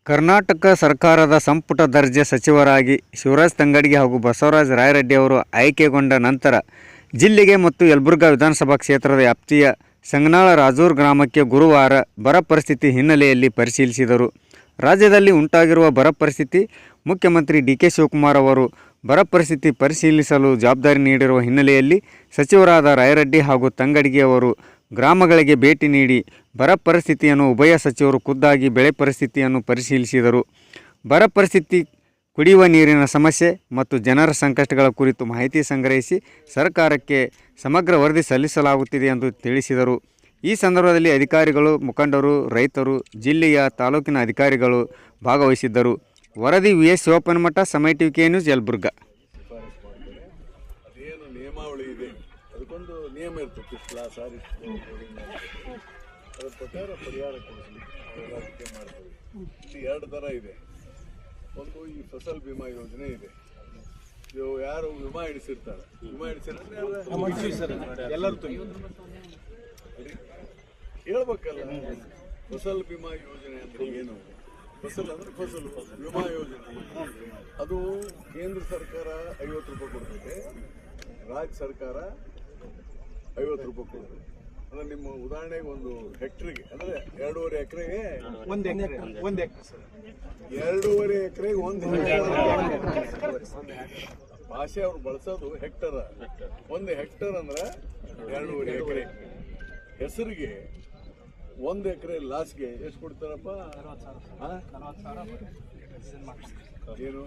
ಕರ್ನಾಟಕ ಸರ್ಕಾರದ ಸಂಪುಟ ದರ್ಜೆ ಸಚಿವರಾಗಿ ಶಿವರಾಜ್ ತಂಗಡಗಿ ಹಾಗೂ ಬಸವರಾಜ ರಾಯರೆಡ್ಡಿ ಅವರು ಆಯ್ಕೆಗೊಂಡ ನಂತರ ಜಿಲ್ಲೆಗೆ ಮತ್ತು ಯಲಬುರ್ಗಾ ವಿಧಾನಸಭಾ ಕ್ಷೇತ್ರದ ವ್ಯಾಪ್ತಿಯ ಸಂಗನಾಳ ರಾಜೂರು ಗ್ರಾಮಕ್ಕೆ ಗುರುವಾರ ಬರ ಪರಿಸ್ಥಿತಿ ಹಿನ್ನೆಲೆಯಲ್ಲಿ ಪರಿಶೀಲಿಸಿದರು. ರಾಜ್ಯದಲ್ಲಿ ಉಂಟಾಗಿರುವ ಬರ ಪರಿಸ್ಥಿತಿ ಮುಖ್ಯಮಂತ್ರಿ ಡಿ.ಕೆ. ಶಿವಕುಮಾರ್ ಅವರು ಬರ ಪರಿಸ್ಥಿತಿ ಪರಿಶೀಲಿಸಲು ಜವಾಬ್ದಾರಿ ನೀಡಿರುವ ಹಿನ್ನೆಲೆಯಲ್ಲಿ ಸಚಿವರಾದ ರಾಯರೆಡ್ಡಿ ಹಾಗೂ ತಂಗಡಗಿ ಅವರು ಗ್ರಾಮಗಳಿಗೆ ಭೇಟಿ ನೀಡಿ ಬರ ಪರಿಸ್ಥಿತಿಯನ್ನು ಉಭಯ ಸಚಿವರು ಖುದ್ದಾಗಿ ಬೆಳೆ ಪರಿಸ್ಥಿತಿಯನ್ನು ಪರಿಶೀಲಿಸಿದರು. ಬರ ಪರಿಸ್ಥಿತಿ, ಕುಡಿಯುವ ನೀರಿನ ಸಮಸ್ಯೆ ಮತ್ತು ಜನರ ಸಂಕಷ್ಟಗಳ ಕುರಿತು ಮಾಹಿತಿ ಸಂಗ್ರಹಿಸಿ ಸರ್ಕಾರಕ್ಕೆ ಸಮಗ್ರ ವರದಿ ಸಲ್ಲಿಸಲಾಗುತ್ತಿದೆ ಎಂದು ತಿಳಿಸಿದರು. ಈ ಸಂದರ್ಭದಲ್ಲಿ ಅಧಿಕಾರಿಗಳು, ಮುಖಂಡರು, ರೈತರು, ಜಿಲ್ಲೆಯ ತಾಲೂಕಿನ ಅಧಿಕಾರಿಗಳು ಭಾಗವಹಿಸಿದ್ದರು. ವರದಿ ವಿ.ಎಸ್. ಶಿವಪ್ಪನಮಠ, ಸಮಯ ಟಿವಿ ನ್ಯೂಸ್, ಯಲಬುರ್ಗಾ. ಅದೇನು ನಿಯಮಾವಳಿ ಇದೆ, ಅದಕ್ಕೊಂದು ನಿಯಮ ಇರ್ತದೆ. ಸಾರಿ ಅದರ ಪ್ರಕಾರ ಪರಿಹಾರ ಕೊಡಿಸಲಿಕ್ಕೆ ಅದಕ್ಕೆ ಮಾಡ್ತೀವಿ. ಇಲ್ಲಿ ಎರಡು ಥರ ಇದೆ. ಒಂದು ಈ ಫಸಲ್ ಬಿಮಾ ಯೋಜನೆ ಇದೆ. ಇವು ಯಾರು ವಿಮಾ ಹಿಡಿಸಿರ್ತಾರೆ, ವಿಮಾ ಹಿಡಿಸಿರ್ತಾರೆ ಎಲ್ಲರೂ ಹೇಳ್ಬೇಕಲ್ಲ. ಫಸಲ್ ಬಿಮಾ ಯೋಜನೆ ಅಂದ್ರೆ ಏನು? ಫಸಲ್ ಅಂದ್ರೆ ಫಸಲು ವಿಮಾ ಯೋಜನೆ. ಅದು ಕೇಂದ್ರ ಸರ್ಕಾರ 50 ರೂಪಾಯಿ ಕೊಡ್ತೈತೆ, ರಾಜ್ಯ ಸರ್ಕಾರ 50 ರೂಪಾಯಿ ಕೊಡ್ತೈತೆ. ಅಂದ್ರೆ ನಿಮ್ಮ ಉದಾಹರಣೆಗೆ ಒಂದು ಹೆಕ್ಟರ್ಗೆ ಅಂದ್ರೆ 2.5 ಎಕರೆಗೆ 1 ಎಕರೆ 2.5 ಎಕರೆಗೆ 1 ಭಾಷೆ ಅವ್ರು ಬಳಸೋದು ಹೆಕ್ಟರ್. 1 ಹೆಕ್ಟರ್ ಅಂದ್ರೆ 2.5 ಎಕರೆ. ಹೆಸರಿಗೆ 1 ಎಕರೆ ಲಾಸ್ಗೆ ಎಷ್ಟು ಕೊಡ್ತಾರಪ್ಪ? ಏನು